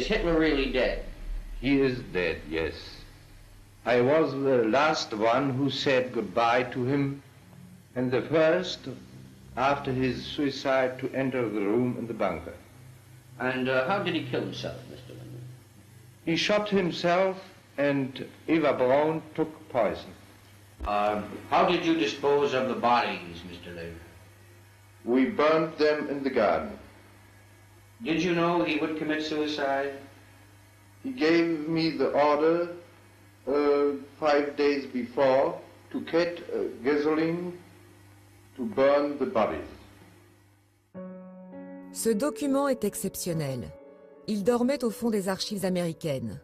Hitler really dead? He is dead, yes. I was the last one who said goodbye to him, and the first, after his suicide, to enter the room in the bunker. And how did he kill himself, Mr. Linder? He shot himself, and Eva Braun took poison. How did you dispose of the bodies, Mr. Linder? We burned them in the garden. Did you know he would commit suicide? He gave me the order 5 days before to get gasoline to burn the bodies. Ce document est exceptionnel. Il dormait au fond des archives américaines.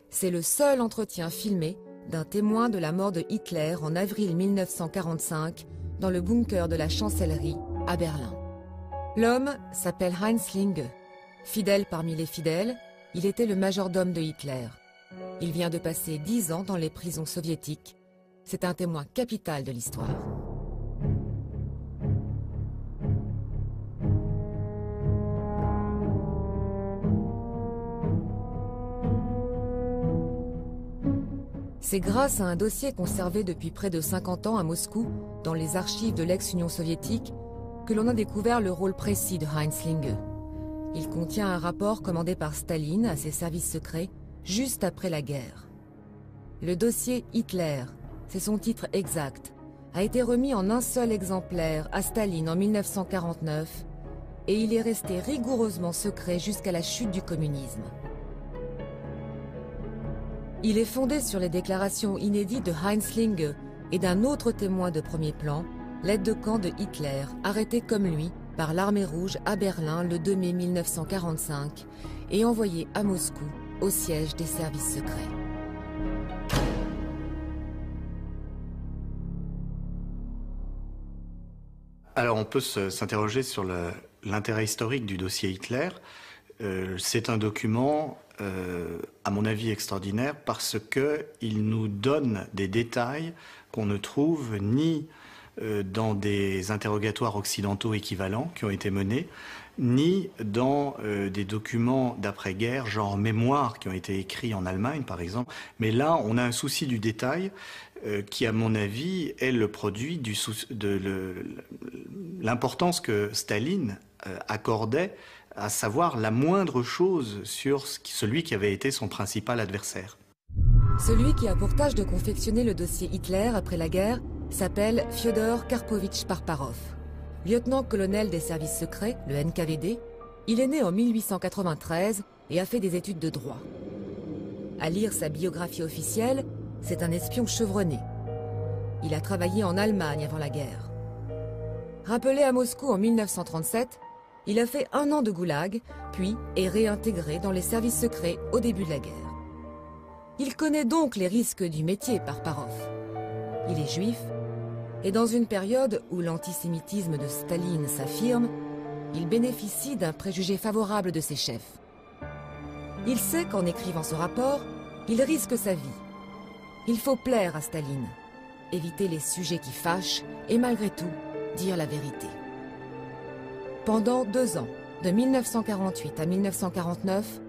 C'est le seul entretien filmé d'un témoin de la mort de Hitler en avril 1945 dans le bunker de la chancellerie à Berlin. L'homme s'appelle Heinz Linge. Fidèle parmi les fidèles, il était le majordome de Hitler. Il vient de passer 10 ans dans les prisons soviétiques. C'est un témoin capital de l'histoire. C'est grâce à un dossier conservé depuis près de 50 ans à Moscou, dans les archives de l'ex-Union soviétique, que l'on a découvert le rôle précis de Heinz Linge. Il contient un rapport commandé par Staline à ses services secrets juste après la guerre. Le dossier Hitler, c'est son titre exact, a été remis en un seul exemplaire à Staline en 1949 et il est resté rigoureusement secret jusqu'à la chute du communisme. Il est fondé sur les déclarations inédites de Heinz Linge et d'un autre témoin de premier plan, l'aide de camp de Hitler, arrêté comme lui par l'armée rouge à Berlin le 2 mai 1945 et envoyé à Moscou au siège des services secrets. Alors on peut s'interroger sur l'intérêt historique du dossier Hitler. C'est un document, à mon avis, extraordinaire parce qu'il nous donne des détails qu'on ne trouve ni dans des interrogatoires occidentaux équivalents qui ont été menés, ni dans des documents d'après-guerre, genre mémoires qui ont été écrits en Allemagne, par exemple. Mais là, on a un souci du détail qui, à mon avis, est le produit de l'importance que Staline accordait à savoir la moindre chose sur celui qui avait été son principal adversaire. Celui qui a pour tâche de confectionner le dossier Hitler après la guerre s'appelle Fyodor Karpovitch Parparov. Lieutenant-colonel des services secrets, le NKVD, il est né en 1893 et a fait des études de droit. À lire sa biographie officielle, c'est un espion chevronné. Il a travaillé en Allemagne avant la guerre. Rappelé à Moscou en 1937, il a fait 1 an de goulag, puis est réintégré dans les services secrets au début de la guerre. Il connaît donc les risques du métier Parparov. Il est juif, et dans une période où l'antisémitisme de Staline s'affirme, il bénéficie d'un préjugé favorable de ses chefs. Il sait qu'en écrivant ce rapport, il risque sa vie. Il faut plaire à Staline, éviter les sujets qui fâchent et malgré tout, dire la vérité. Pendant 2 ans, de 1948 à 1949,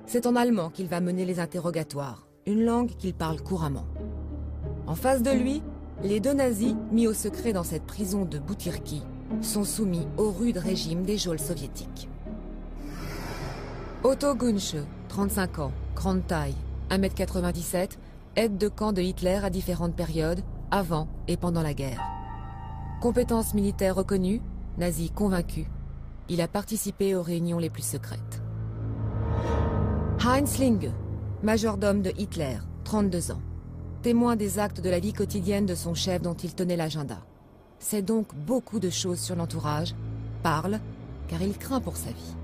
c'est en allemand qu'il va mener les interrogatoires, une langue qu'il parle couramment. En face de lui, les 2 nazis mis au secret dans cette prison de Butyrki sont soumis au rude régime des geôles soviétiques. Otto Gunsch, 35 ans, grande taille, 1,97 m, aide de camp de Hitler à différentes périodes, avant et pendant la guerre. Compétences militaires reconnues, nazi convaincu, il a participé aux réunions les plus secrètes. Heinz Linge, majordome de Hitler, 32 ans. Témoin des actes de la vie quotidienne de son chef dont il tenait l'agenda. Sait donc beaucoup de choses sur l'entourage, parle, car il craint pour sa vie.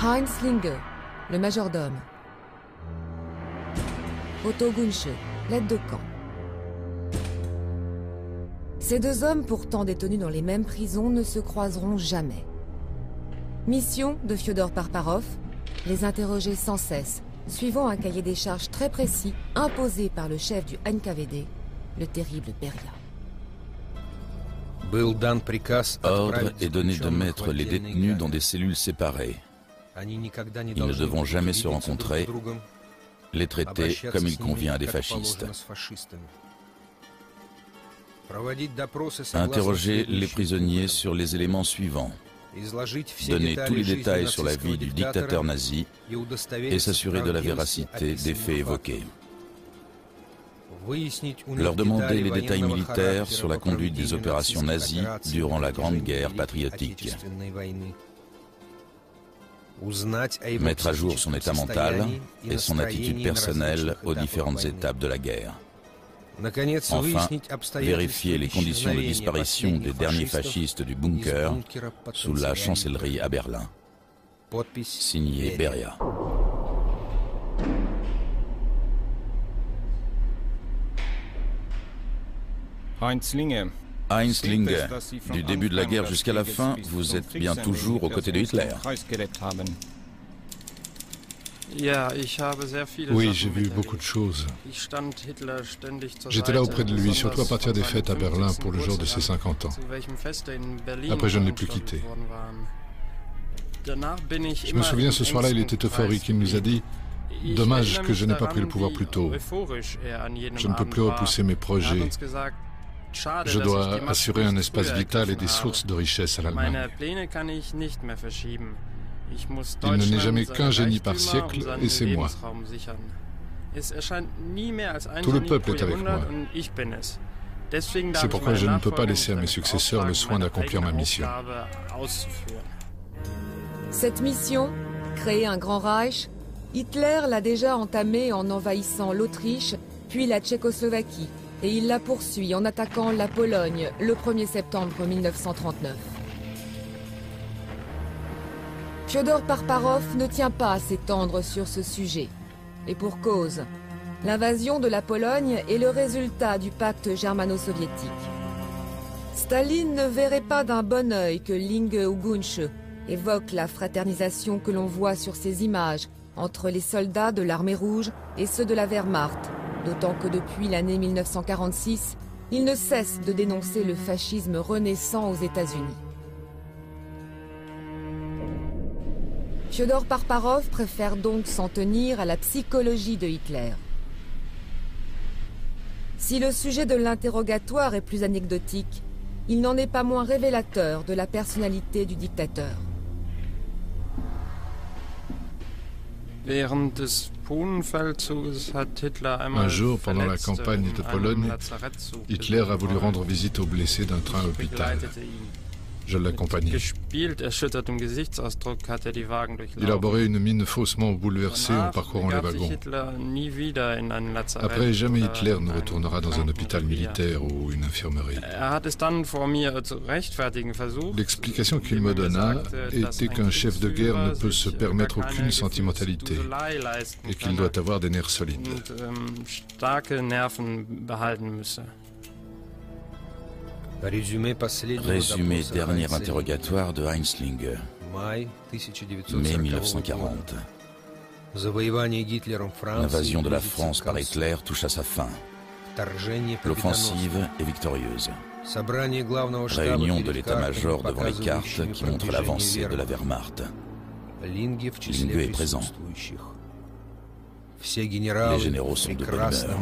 Heinz Linge, le majordome. Otto Gunsch, l'aide de camp. Ces 2 hommes, pourtant détenus dans les mêmes prisons, ne se croiseront jamais. Mission de Fyodor Parparov, les interroger sans cesse, suivant un cahier des charges très précis imposé par le chef du NKVD, le terrible Beria. Ordre est donné de mettre les détenus dans des cellules séparées. Ils ne devront jamais se rencontrer, les traiter comme il convient à des fascistes. Interroger les prisonniers sur les éléments suivants. Donner tous les détails sur la vie du dictateur nazi et s'assurer de la véracité des faits évoqués. Leur demander les détails militaires sur la conduite des opérations nazies durant la Grande Guerre patriotique. Mettre à jour son état mental et son attitude personnelle aux différentes étapes de la guerre. Enfin, vérifier les conditions de disparition des derniers fascistes du bunker sous la chancellerie à Berlin. Signé Beria. Heinz Linge, du début de la guerre jusqu'à la fin, vous êtes bien toujours aux côtés de Hitler. Oui, j'ai vu beaucoup de choses. J'étais là auprès de lui, surtout à partir des fêtes à Berlin pour le jour de ses 50 ans. Après, je ne l'ai plus quitté. Je me souviens, ce soir-là, il était euphorique. Il nous a dit « Dommage que je n'ai pas pris le pouvoir plus tôt. Je ne peux plus repousser mes projets. Je dois assurer un espace vital et des sources de richesse à l'Allemagne. » Il ne n'est jamais qu'un génie par siècle, et c'est moi. Tout le peuple est avec moi. C'est pourquoi je ne peux pas laisser à mes successeurs le soin d'accomplir ma mission. Cette mission, créer un grand Reich, Hitler l'a déjà entamée en envahissant l'Autriche, puis la Tchécoslovaquie, et il la poursuit en attaquant la Pologne le 1er septembre 1939. Fyodor Parparov ne tient pas à s'étendre sur ce sujet. Et pour cause, l'invasion de la Pologne est le résultat du pacte germano-soviétique. Staline ne verrait pas d'un bon œil que Linge ou Gunsch évoquent la fraternisation que l'on voit sur ces images entre les soldats de l'armée rouge et ceux de la Wehrmacht, d'autant que depuis l'année 1946, il ne cesse de dénoncer le fascisme renaissant aux États-Unis. Fyodor Parparov préfère donc s'en tenir à la psychologie de Hitler. Si le sujet de l'interrogatoire est plus anecdotique, il n'en est pas moins révélateur de la personnalité du dictateur. Un jour, pendant la campagne de Pologne, Hitler a voulu rendre visite aux blessés d'un train hôpital. Je l'accompagnais. Il arborait une mine faussement bouleversée en parcourant les wagons. Après, jamais Hitler ne retournera dans un hôpital militaire ou une infirmerie. L'explication qu'il me donna était qu'un chef de guerre ne peut se permettre aucune sentimentalité et qu'il doit avoir des nerfs solides. Résumé dernier interrogatoire de Heinz Linge, mai 1940. L'invasion de la France par Hitler touche à sa fin. L'offensive est victorieuse. Réunion de l'état-major devant les cartes qui montrent l'avancée de la Wehrmacht. Linge est présent. Les généraux sont de bonne humeur.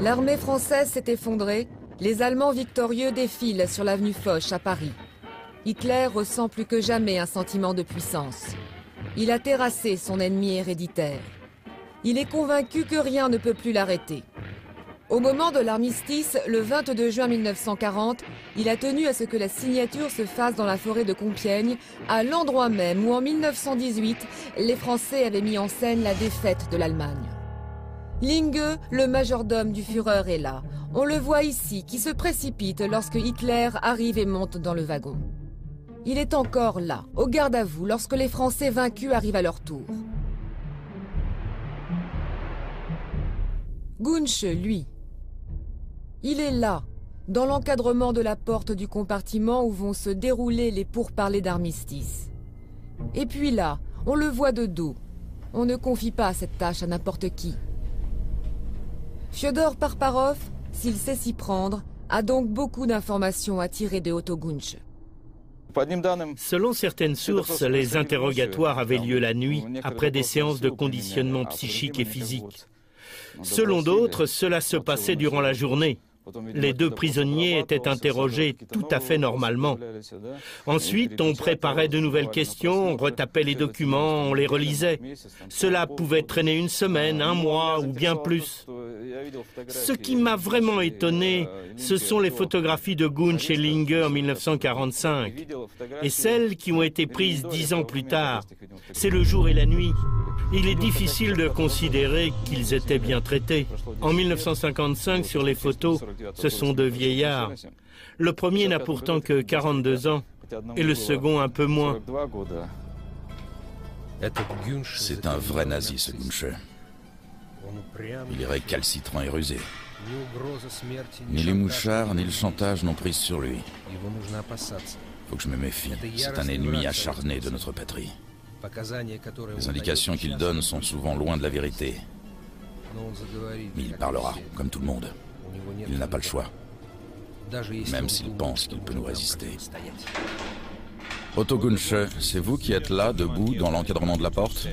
L'armée française s'est effondrée, les Allemands victorieux défilent sur l'avenue Foch à Paris. Hitler ressent plus que jamais un sentiment de puissance. Il a terrassé son ennemi héréditaire. Il est convaincu que rien ne peut plus l'arrêter. Au moment de l'armistice, le 22 juin 1940, il a tenu à ce que la signature se fasse dans la forêt de Compiègne, à l'endroit même où en 1918, les Français avaient mis en scène la défaite de l'Allemagne. Linge, le majordome du Führer, est là. On le voit ici, qui se précipite lorsque Hitler arrive et monte dans le wagon. Il est encore là, au garde à vous, lorsque les Français vaincus arrivent à leur tour. Gunsch, lui, il est là, dans l'encadrement de la porte du compartiment où vont se dérouler les pourparlers d'armistice. Et puis là, On le voit de dos. On ne confie pas cette tâche à n'importe qui. Fyodor Parparov, s'il sait s'y prendre, a donc beaucoup d'informations à tirer de Otto Gunch. Selon certaines sources, les interrogatoires avaient lieu la nuit, après des séances de conditionnement psychique et physique. Selon d'autres, cela se passait durant la journée. Les deux prisonniers étaient interrogés tout à fait normalement. Ensuite, on préparait de nouvelles questions, on retapait les documents, on les relisait. Cela pouvait traîner une semaine, un mois ou bien plus. Ce qui m'a vraiment étonné, ce sont les photographies de Gunch et Linge en 1945 et celles qui ont été prises 10 ans plus tard. C'est le jour et la nuit. Il est difficile de considérer qu'ils étaient bien traités. En 1955, sur les photos, ce sont deux vieillards. Le premier n'a pourtant que 42 ans et le second un peu moins. C'est un vrai nazi, ce Gunch. Il est récalcitrant et rusé. Ni les mouchards, ni le chantage n'ont prise sur lui. Faut que je me méfie. C'est un ennemi acharné de notre patrie. Les indications qu'il donne sont souvent loin de la vérité. Mais il parlera, comme tout le monde. Il n'a pas le choix. Même s'il pense qu'il peut nous résister. Otto Gunch, c'est vous qui êtes là, debout, dans l'encadrement de la porte?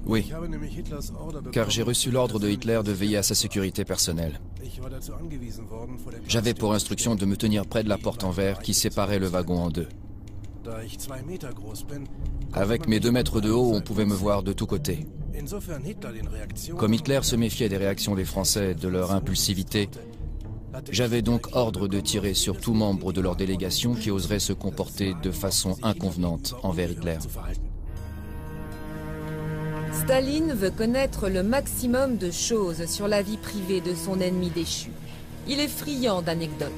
Oui, car j'ai reçu l'ordre de Hitler de veiller à sa sécurité personnelle. J'avais pour instruction de me tenir près de la porte en verre qui séparait le wagon en deux. Avec mes 2 mètres de haut, on pouvait me voir de tous côtés. Comme Hitler se méfiait des réactions des Français, de leur impulsivité, j'avais donc ordre de tirer sur tout membre de leur délégation qui oserait se comporter de façon inconvenante envers Hitler. Staline veut connaître le maximum de choses sur la vie privée de son ennemi déchu. Il est friand d'anecdotes.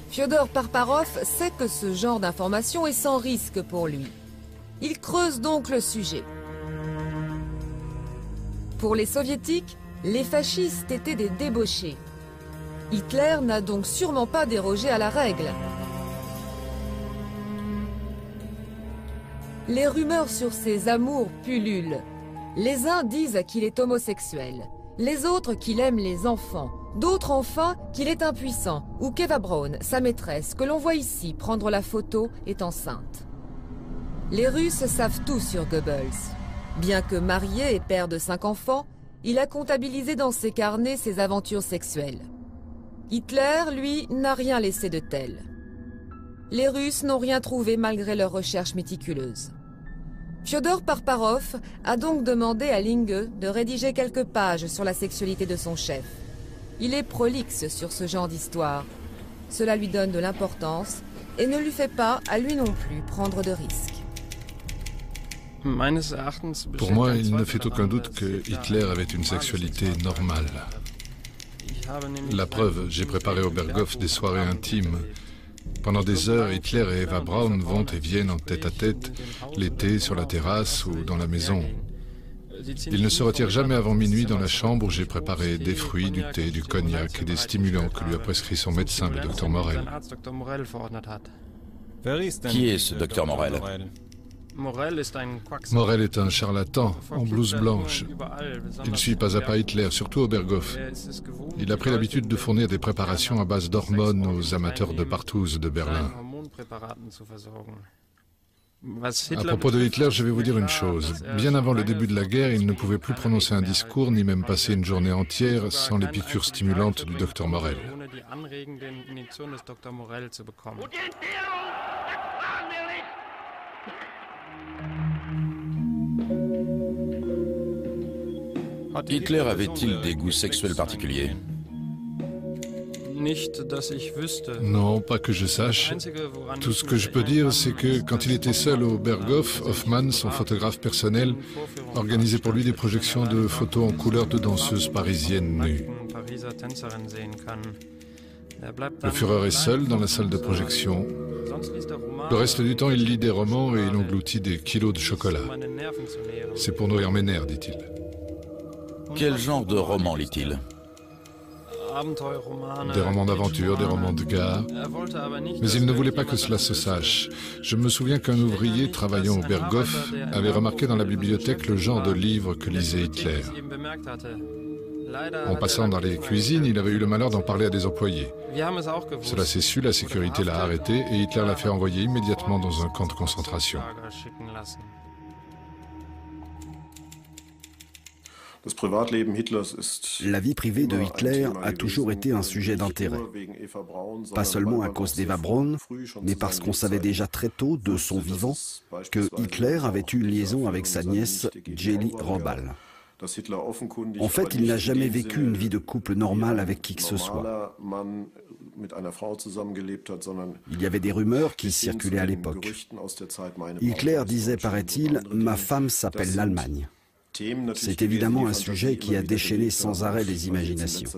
Fyodor Parparov sait que ce genre d'information est sans risque pour lui. Il creuse donc le sujet. Pour les soviétiques, les fascistes étaient des débauchés. Hitler n'a donc sûrement pas dérogé à la règle. Les rumeurs sur ses amours pullulent. Les uns disent qu'il est homosexuel, les autres qu'il aime les enfants, d'autres enfin qu'il est impuissant, ou qu'Eva Braun, sa maîtresse, que l'on voit ici prendre la photo, est enceinte. Les Russes savent tout sur Goebbels. Bien que marié et père de 5 enfants, il a comptabilisé dans ses carnets ses aventures sexuelles. Hitler, lui, n'a rien laissé de tel. Les Russes n'ont rien trouvé malgré leurs recherches méticuleuses. Fyodor Parparov a donc demandé à Linge de rédiger quelques pages sur la sexualité de son chef. Il est prolixe sur ce genre d'histoire. Cela lui donne de l'importance et ne lui fait pas, à lui non plus, prendre de risques. Pour moi, il ne fait aucun doute que Hitler avait une sexualité normale. La preuve, j'ai préparé au Berghof des soirées intimes. Pendant des heures, Hitler et Eva Braun vont et viennent en tête-à-tête, l'été sur la terrasse ou dans la maison. Ils ne se retirent jamais avant minuit dans la chambre où j'ai préparé des fruits, du thé, du cognac et des stimulants que lui a prescrit son médecin, le docteur Morel. Qui est ce docteur Morel? Morel est un charlatan, en blouse blanche. Il suit pas à pas Hitler, surtout au Berghof. Il a pris l'habitude de fournir des préparations à base d'hormones aux amateurs de partouze de Berlin. À propos de Hitler, je vais vous dire une chose. Bien avant le début de la guerre, il ne pouvait plus prononcer un discours, ni même passer une journée entière sans les piqûres stimulantes du docteur Morel. Hitler avait-il des goûts sexuels particuliers? Non, pas que je sache. Tout ce que je peux dire, c'est que quand il était seul au Berghof, Hoffmann, son photographe personnel, organisait pour lui des projections de photos en couleur de danseuses parisiennes nues. Le Führer est seul dans la salle de projection. Le reste du temps, il lit des romans et il engloutit des kilos de chocolat. C'est pour nourrir mes nerfs, dit-il. Quel genre de roman lit-il? des romans d'aventure, des romans de gare. Mais il ne voulait pas que cela se sache. Je me souviens qu'un ouvrier travaillant au Berghof avait remarqué dans la bibliothèque le genre de livre que lisait Hitler. En passant dans les cuisines, il avait eu le malheur d'en parler à des employés. Cela s'est su, la sécurité l'a arrêté et Hitler l'a fait envoyer immédiatement dans un camp de concentration. La vie privée de Hitler a toujours été un sujet d'intérêt. Pas seulement à cause d'Eva Braun, mais parce qu'on savait déjà très tôt, de son vivant, que Hitler avait eu une liaison avec sa nièce, Jelly Robal. En fait, il n'a jamais vécu une vie de couple normale avec qui que ce soit. Il y avait des rumeurs qui circulaient à l'époque. Hitler disait, paraît-il, « Ma femme s'appelle l'Allemagne ». C'est évidemment un sujet qui a déchaîné sans arrêt les imaginations.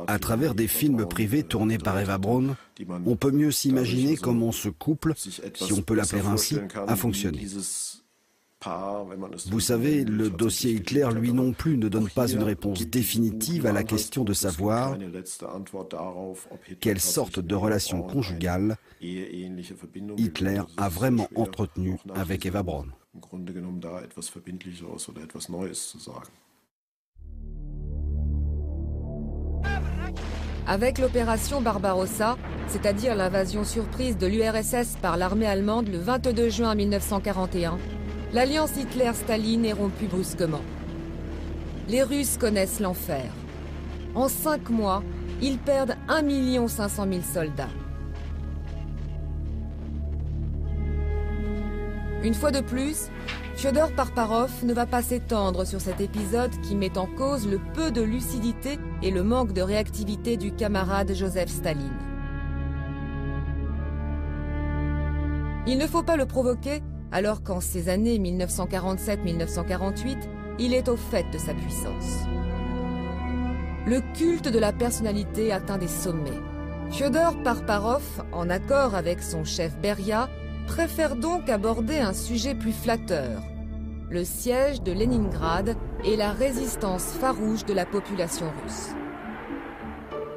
À travers des films privés tournés par Eva Braun, on peut mieux s'imaginer comment ce couple, si on peut l'appeler ainsi, a fonctionné. Vous savez, le dossier Hitler, lui non plus, ne donne pas une réponse définitive à la question de savoir quelle sorte de relation conjugale Hitler a vraiment entretenue avec Eva Braun. Avec l'opération Barbarossa, c'est-à-dire l'invasion surprise de l'URSS par l'armée allemande le 22 juin 1941, l'alliance Hitler-Staline est rompue brusquement. Les Russes connaissent l'enfer. En 5 mois, ils perdent 1 500 000 soldats. Une fois de plus, Fyodor Parparov ne va pas s'étendre sur cet épisode qui met en cause le peu de lucidité et le manque de réactivité du camarade Joseph Staline. Il ne faut pas le provoquer, alors qu'en ces années 1947-1948, il est au fait de sa puissance. Le culte de la personnalité atteint des sommets. Fyodor Parparov, en accord avec son chef Beria, préfère donc aborder un sujet plus flatteur, le siège de Leningrad et la résistance farouche de la population russe.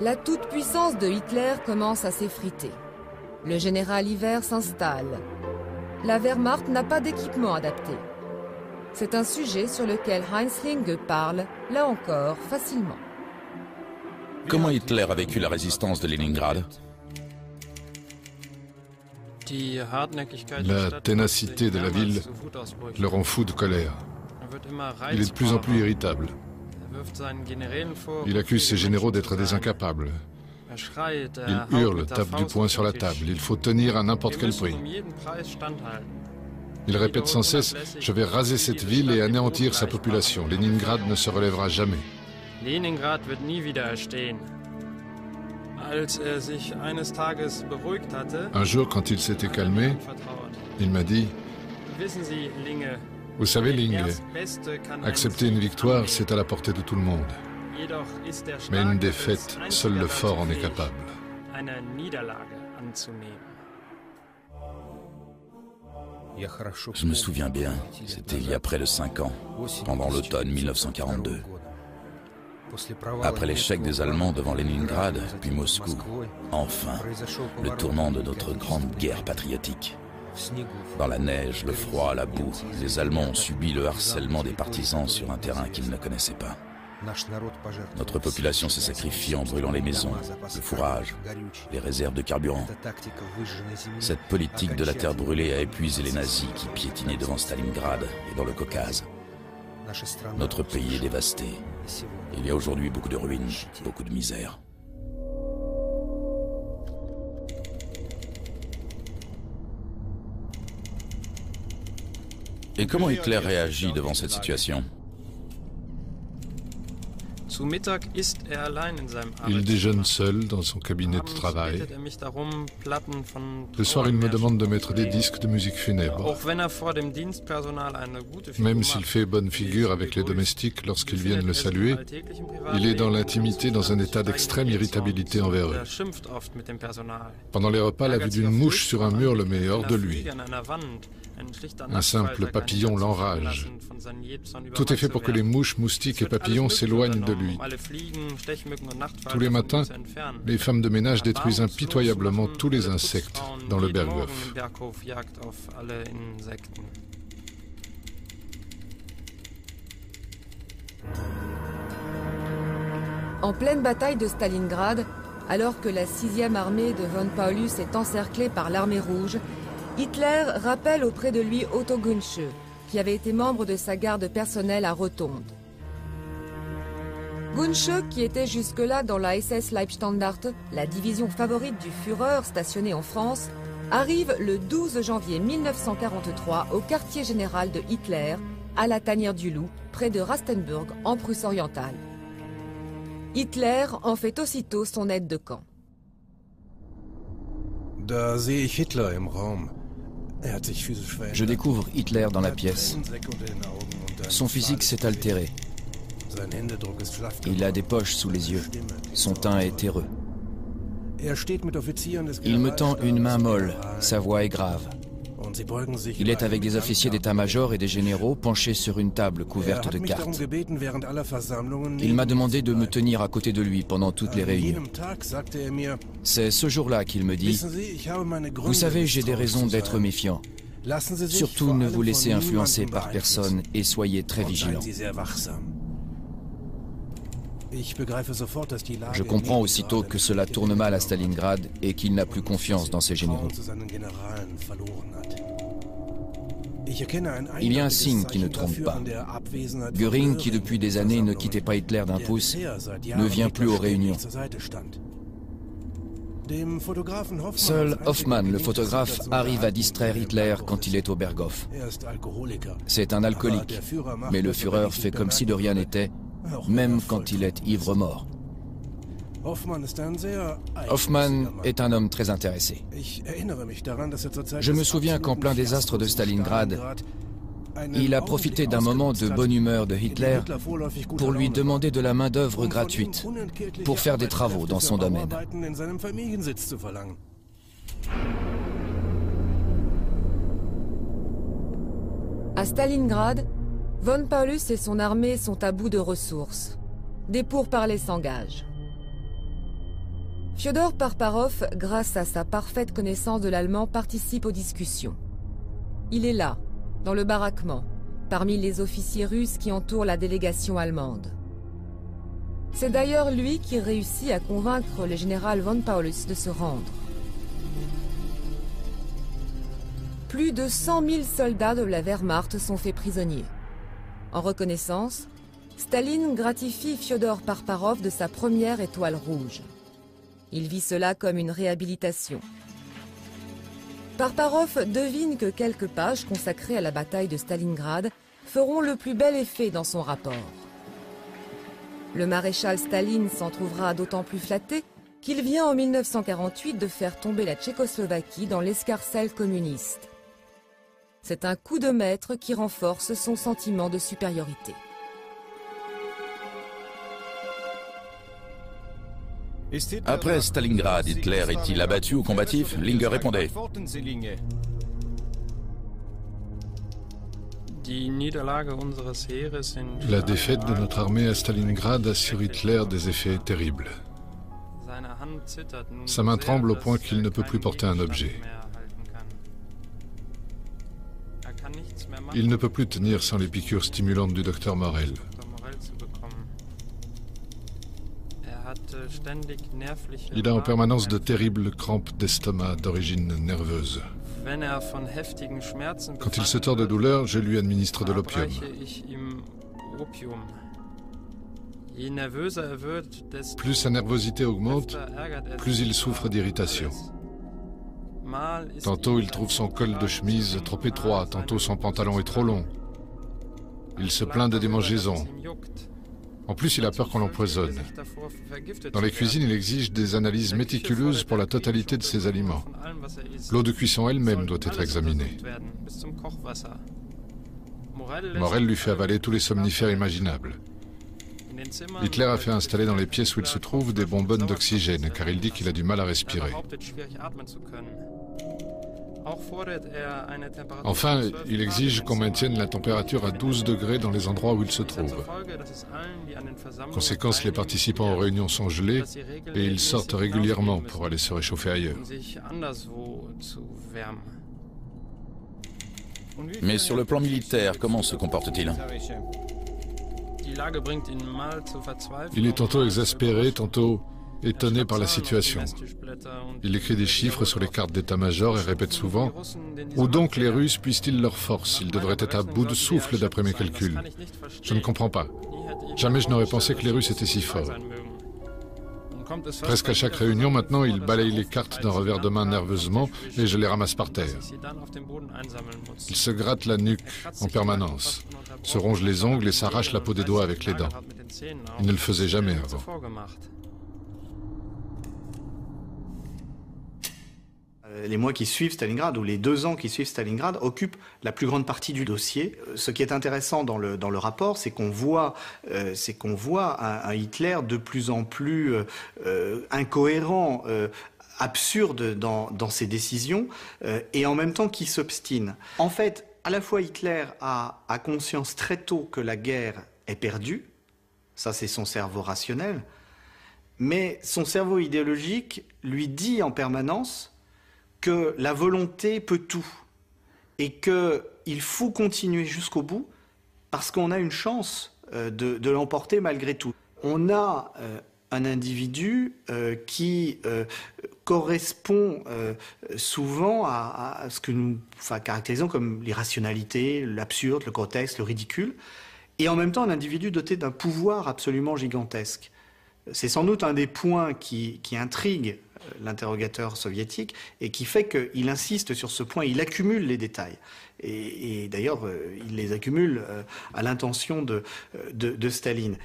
La toute-puissance de Hitler commence à s'effriter. Le général hiver s'installe. La Wehrmacht n'a pas d'équipement adapté. C'est un sujet sur lequel Heinz Linge parle, là encore, facilement. Comment Hitler a vécu la résistance de Leningrad ? La ténacité de la ville le rend fou de colère. Il est de plus en plus irritable. Il accuse ses généraux d'être des incapables. Il hurle, tape du poing sur la table. Il faut tenir à n'importe quel prix. Il répète sans cesse « Je vais raser cette ville et anéantir sa population. Leningrad ne se relèvera jamais. » Un jour, quand il s'était calmé, il m'a dit « Vous savez, Linge, accepter une victoire, c'est à la portée de tout le monde. Mais une défaite, seul le fort en est capable. » Je me souviens bien, c'était il y a près de 5 ans, pendant l'automne 1942. Après l'échec des Allemands devant Leningrad, puis Moscou, enfin, le tournant de notre grande guerre patriotique. Dans la neige, le froid, la boue, les Allemands ont subi le harcèlement des partisans sur un terrain qu'ils ne connaissaient pas. Notre population s'est sacrifiée en brûlant les maisons, le fourrage, les réserves de carburant. Cette politique de la terre brûlée a épuisé les nazis qui piétinaient devant Stalingrad et dans le Caucase. Notre pays est dévasté. Il y a aujourd'hui beaucoup de ruines, beaucoup de misère. Et comment Hitler réagit devant cette situation ? Il déjeune seul dans son cabinet de travail. Le soir, il me demande de mettre des disques de musique funèbre. Même s'il fait bonne figure avec les domestiques lorsqu'ils viennent le saluer, il est dans l'intimité dans un état d'extrême irritabilité envers eux. Pendant les repas, la vue d'une mouche sur un mur le met hors de lui. Un simple papillon l'enrage. Tout est fait pour que les mouches, moustiques et papillons s'éloignent de lui. Tous les matins, les femmes de ménage détruisent impitoyablement tous les insectes dans le Berghof. En pleine bataille de Stalingrad, alors que la 6e armée de von Paulus est encerclée par l'armée rouge, Hitler rappelle auprès de lui Otto Gunsch, qui avait été membre de sa garde personnelle à Rotonde. Gunsch, qui était jusque-là dans la SS Leibstandarte, la division favorite du Führer stationnée en France, arrive le 12 janvier 1943 au quartier général de Hitler, à la Tanière du Loup, près de Rastenburg, en Prusse orientale. Hitler en fait aussitôt son aide de camp. Je découvre Hitler dans la pièce. Son physique s'est altéré. Il a des poches sous les yeux. Son teint est terreux. Il me tend une main molle. Sa voix est grave. Il est avec des officiers d'état-major et des généraux penchés sur une table couverte de cartes. Il m'a demandé de me tenir à côté de lui pendant toutes les réunions. C'est ce jour-là qu'il me dit « Vous savez, j'ai des raisons d'être méfiant. Surtout ne vous laissez influencer par personne et soyez très vigilants. » Je comprends aussitôt que cela tourne mal à Stalingrad et qu'il n'a plus confiance dans ses généraux. Il y a un signe qui ne trompe pas. Göring, qui depuis des années ne quittait pas Hitler d'un pouce, ne vient plus aux réunions. Seul Hoffmann, le photographe, arrive à distraire Hitler quand il est au Berghof. C'est un alcoolique, mais le Führer fait comme si de rien n'était, même quand il est ivre-mort. Hoffmann est un homme très intéressé. Je me souviens qu'en plein désastre de Stalingrad, il a profité d'un moment de bonne humeur de Hitler pour lui demander de la main-d'œuvre gratuite pour faire des travaux dans son domaine. À Stalingrad, von Paulus et son armée sont à bout de ressources. Des pourparlers s'engagent. Fyodor Parparov, grâce à sa parfaite connaissance de l'allemand, participe aux discussions. Il est là, dans le baraquement, parmi les officiers russes qui entourent la délégation allemande. C'est d'ailleurs lui qui réussit à convaincre le général von Paulus de se rendre. Plus de 100 000 soldats de la Wehrmacht sont faits prisonniers. En reconnaissance, Staline gratifie Fyodor Parparov de sa première étoile rouge. Il vit cela comme une réhabilitation. Parparov devine que quelques pages consacrées à la bataille de Stalingrad feront le plus bel effet dans son rapport. Le maréchal Staline s'en trouvera d'autant plus flatté qu'il vient en 1948 de faire tomber la Tchécoslovaquie dans l'escarcelle communiste. C'est un coup de maître qui renforce son sentiment de supériorité. Après Stalingrad, Hitler est-il abattu ou combatif? Linger répondait. La défaite de notre armée à Stalingrad a sur Hitler des effets terribles. Sa main tremble au point qu'il ne peut plus porter un objet. Il ne peut plus tenir sans les piqûres stimulantes du docteur Morel. Il a en permanence de terribles crampes d'estomac d'origine nerveuse. Quand il se tord de douleur, je lui administre de l'opium. Plus sa nervosité augmente, plus il souffre d'irritation. Tantôt il trouve son col de chemise trop étroit, tantôt son pantalon est trop long. Il se plaint de démangeaisons. En plus, il a peur qu'on l'empoisonne. Dans les cuisines, il exige des analyses méticuleuses pour la totalité de ses aliments. L'eau de cuisson elle-même doit être examinée. Morel lui fait avaler tous les somnifères imaginables. Hitler a fait installer dans les pièces où il se trouve des bonbonnes d'oxygène, car il dit qu'il a du mal à respirer. Enfin, il exige qu'on maintienne la température à 12 degrés dans les endroits où il se trouve. Conséquence, les participants aux réunions sont gelés et ils sortent régulièrement pour aller se réchauffer ailleurs. Mais sur le plan militaire, comment se comporte-t-il? Il est tantôt exaspéré, tantôt étonné par la situation. Il écrit des chiffres sur les cartes d'état-major et répète souvent « Où donc les Russes puissent-ils leur force? Ils devraient être à bout de souffle d'après mes calculs. Je ne comprends pas. Jamais je n'aurais pensé que les Russes étaient si forts. » Presque à chaque réunion, maintenant, il balaye les cartes d'un revers de main nerveusement et je les ramasse par terre. Il se gratte la nuque en permanence, se ronge les ongles et s'arrache la peau des doigts avec les dents. Il ne le faisait jamais avant. Les mois qui suivent Stalingrad, ou les 2 ans qui suivent Stalingrad, occupent la plus grande partie du dossier. Ce qui est intéressant dans le rapport, c'est qu'on voit un Hitler de plus en plus incohérent, absurde dans ses décisions, et en même temps qui s'obstine. En fait, à la fois Hitler a conscience très tôt que la guerre est perdue, ça c'est son cerveau rationnel, mais son cerveau idéologique lui dit en permanence que la volonté peut tout et qu'il faut continuer jusqu'au bout parce qu'on a une chance de l'emporter malgré tout. On a un individu qui correspond souvent à ce que nous caractérisons comme l'irrationalité, l'absurde, le grotesque, le ridicule, et en même temps un individu doté d'un pouvoir absolument gigantesque. C'est sans doute un des points qui intrigue l'interrogateur soviétique et qui fait qu'il insiste sur ce point, il accumule les détails. Et d'ailleurs, il les accumule à l'intention de Staline.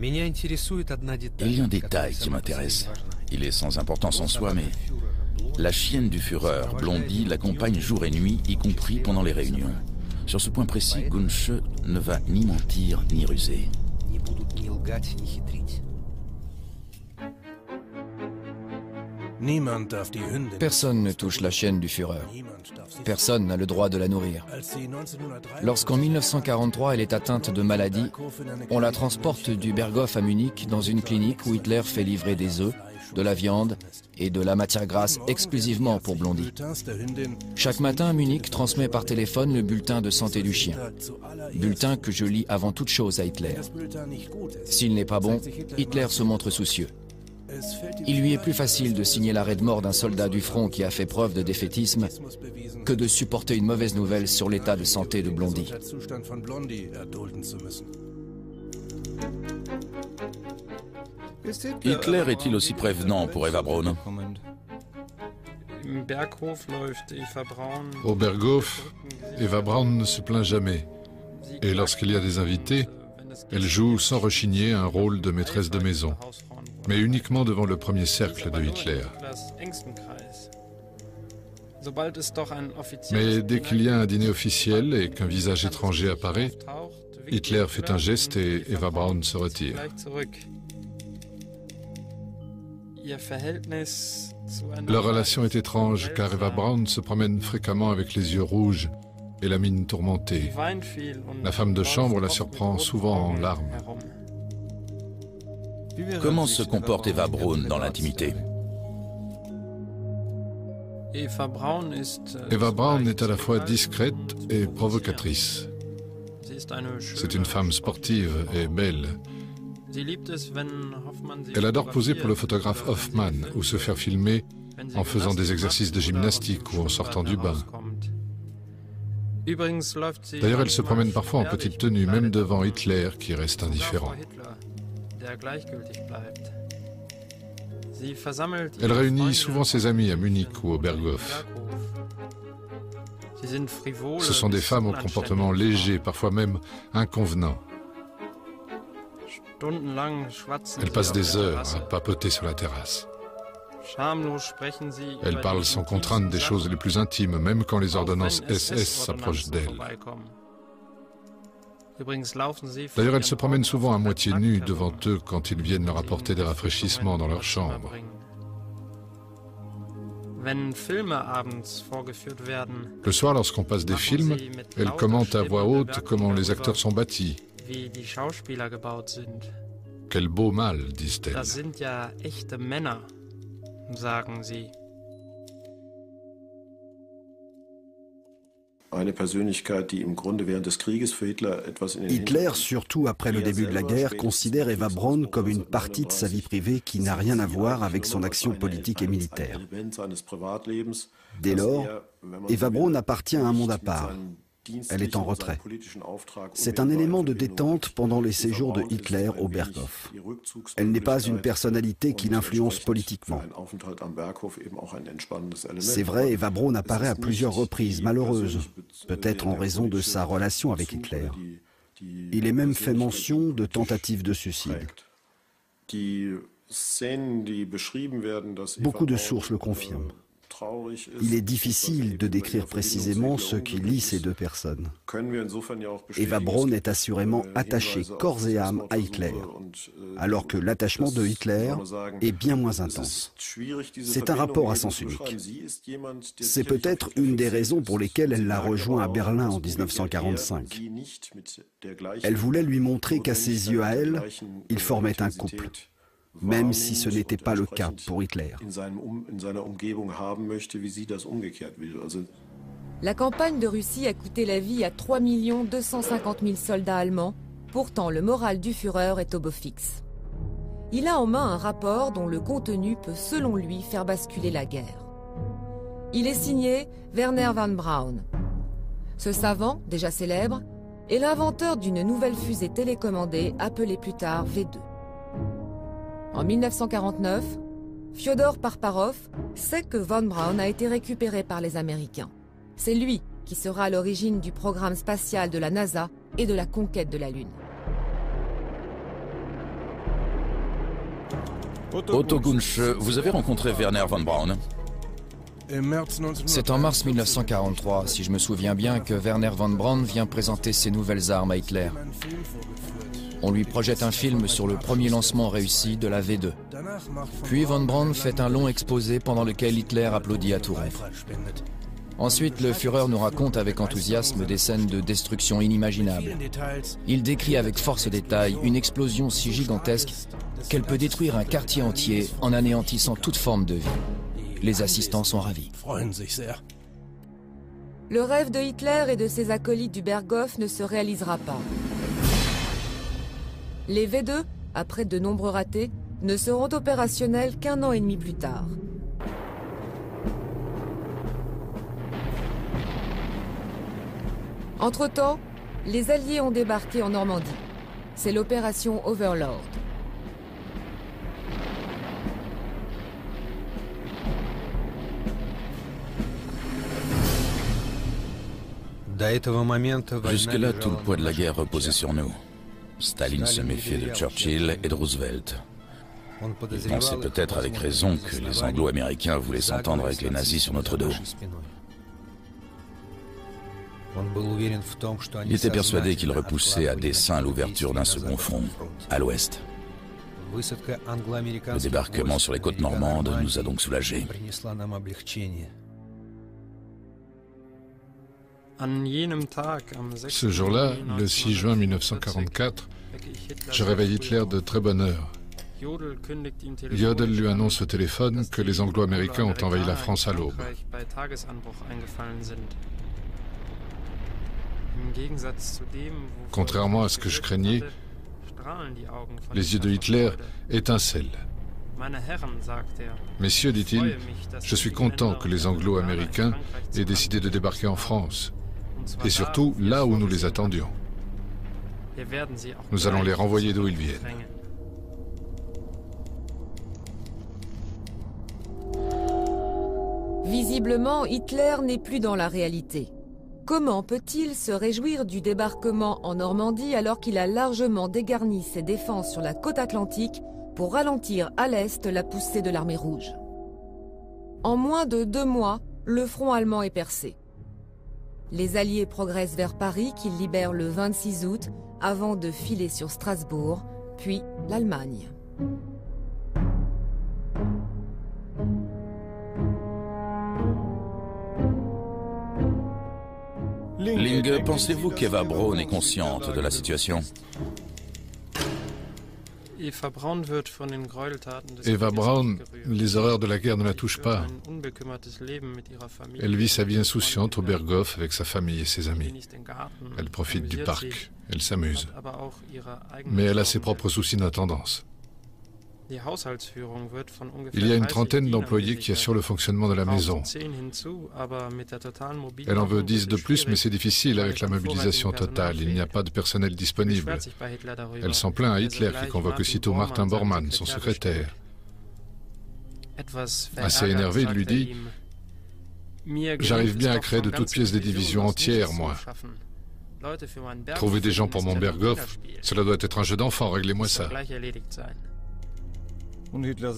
Il y a un détail qui m'intéresse. Il est sans importance en soi, mais la chienne du Führer, Blondie, l'accompagne jour et nuit, y compris pendant les réunions. Sur ce point précis, Gunche ne va ni mentir ni ruser. Personne ne touche la chienne du Führer. Personne n'a le droit de la nourrir. Lorsqu'en 1943 elle est atteinte de maladie, on la transporte du Berghof à Munich dans une clinique où Hitler fait livrer des œufs, de la viande et de la matière grasse exclusivement pour Blondie. Chaque matin, Munich transmet par téléphone le bulletin de santé du chien. Bulletin que je lis avant toute chose à Hitler. S'il n'est pas bon, Hitler se montre soucieux. Il lui est plus facile de signer l'arrêt de mort d'un soldat du front qui a fait preuve de défaitisme que de supporter une mauvaise nouvelle sur l'état de santé de Blondie. Hitler est-il aussi prévenant pour Eva Braun? Au Berghof, Eva Braun ne se plaint jamais. Et lorsqu'il y a des invités, elle joue sans rechigner un rôle de maîtresse de maison, mais uniquement devant le premier cercle de Hitler. Mais dès qu'il y a un dîner officiel et qu'un visage étranger apparaît, Hitler fait un geste et Eva Braun se retire. Leur relation est étrange car Eva Braun se promène fréquemment avec les yeux rouges et la mine tourmentée. La femme de chambre la surprend souvent en larmes. Comment se comporte Eva Braun dans l'intimité? Eva Braun est à la fois discrète et provocatrice. C'est une femme sportive et belle. Elle adore poser pour le photographe Hoffmann ou se faire filmer en faisant des exercices de gymnastique ou en sortant du bain. D'ailleurs, elle se promène parfois en petite tenue, même devant Hitler, qui reste indifférent. Elle réunit souvent ses amis à Munich ou au Berghof. Ce sont des femmes au comportement léger, parfois même inconvenant. Elles passent des heures à papoter sur la terrasse. Elles parlent sans contrainte des choses les plus intimes, même quand les ordonnances SS s'approchent d'elles. D'ailleurs, elles se promènent souvent à moitié nues devant eux quand ils viennent leur apporter des rafraîchissements dans leur chambre. Le soir, lorsqu'on passe des films, elle commente à voix haute comment les acteurs sont bâtis. Quel beau mâle, disent-elles. Das sind ja echte Männer, sagen sie. Hitler, surtout après le début de la guerre, considère Eva Braun comme une partie de sa vie privée qui n'a rien à voir avec son action politique et militaire. Dès lors, Eva Braun appartient à un monde à part. Elle est en retrait. C'est un élément de détente pendant les séjours de Hitler au Berghof. Elle n'est pas une personnalité qui l'influence politiquement. C'est vrai, Eva Braun apparaît à plusieurs reprises malheureuses, peut-être en raison de sa relation avec Hitler. Il est même fait mention de tentatives de suicide. Beaucoup de sources le confirment. Il est difficile de décrire précisément ce qui lie ces deux personnes. Eva Braun est assurément attachée corps et âme à Hitler, alors que l'attachement de Hitler est bien moins intense. C'est un rapport à sens unique. C'est peut-être une des raisons pour lesquelles elle l'a rejoint à Berlin en 1945. Elle voulait lui montrer qu'à ses yeux à elle, ils formaient un couple. Même si ce n'était pas le cas pour Hitler. La campagne de Russie a coûté la vie à 3 250 000 soldats allemands. Pourtant, le moral du Führer est au beau fixe. Il a en main un rapport dont le contenu peut, selon lui, faire basculer la guerre. Il est signé Wernher von Braun. Ce savant, déjà célèbre, est l'inventeur d'une nouvelle fusée télécommandée appelée plus tard V2. En 1949, Fyodor Parparov sait que von Braun a été récupéré par les Américains. C'est lui qui sera à l'origine du programme spatial de la NASA et de la conquête de la Lune. Otto Gunsch, vous avez rencontré Wernher von Braun? C'est en mars 1943, si je me souviens bien, que Wernher von Braun vient présenter ses nouvelles armes à Hitler. On lui projette un film sur le premier lancement réussi de la V2. Puis von Braun fait un long exposé pendant lequel Hitler applaudit à tout rompre. Ensuite, le Führer nous raconte avec enthousiasme des scènes de destruction inimaginables. Il décrit avec force détail une explosion si gigantesque qu'elle peut détruire un quartier entier en anéantissant toute forme de vie. Les assistants sont ravis. Le rêve de Hitler et de ses acolytes du Berghof ne se réalisera pas. Les V2, après de nombreux ratés, ne seront opérationnels qu'1 an et demi plus tard. Entre-temps, les Alliés ont débarqué en Normandie. C'est l'opération Overlord. Jusque-là, tout le poids de la guerre reposait sur nous. Staline se méfiait de Churchill et de Roosevelt. Il pensait peut-être avec raison que les Anglo-Américains voulaient s'entendre avec les nazis sur notre dos. Il était persuadé qu'ils repoussaient à dessein l'ouverture d'un second front, à l'ouest. Le débarquement sur les côtes normandes nous a donc soulagés. Ce jour-là, le 6 juin 1944, je réveille Hitler de très bonne heure. Jodl lui annonce au téléphone que les Anglo-Américains ont envahi la France à l'aube. Contrairement à ce que je craignais, les yeux de Hitler étincellent. Messieurs, dit-il, je suis content que les Anglo-Américains aient décidé de débarquer en France. Et surtout là où nous les attendions. Nous allons les renvoyer d'où ils viennent. Visiblement, Hitler n'est plus dans la réalité. Comment peut-il se réjouir du débarquement en Normandie alors qu'il a largement dégarni ses défenses sur la côte atlantique pour ralentir à l'est la poussée de l'armée rouge? En moins de 2 mois, le front allemand est percé. Les Alliés progressent vers Paris qu'ils libèrent le 26 août avant de filer sur Strasbourg, puis l'Allemagne. Linge, pensez-vous qu'Eva Braun est consciente de la situation? Eva Braun, les horreurs de la guerre ne la touchent pas. Elle vit sa vie insouciante au Berghof avec sa famille et ses amis. Elle profite du parc, elle s'amuse. Mais elle a ses propres soucis d'intendance. Il y a une trentaine d'employés qui assurent le fonctionnement de la maison. Elle en veut 10 de plus, mais c'est difficile avec la mobilisation totale. Il n'y a pas de personnel disponible. Elle s'en plaint à Hitler qui convoque aussitôt Martin Bormann, son secrétaire. Assez énervé, il lui dit « J'arrive bien à créer de toutes pièces des divisions entières, moi. Trouver des gens pour mon Berghof, cela doit être un jeu d'enfant, réglez-moi ça. »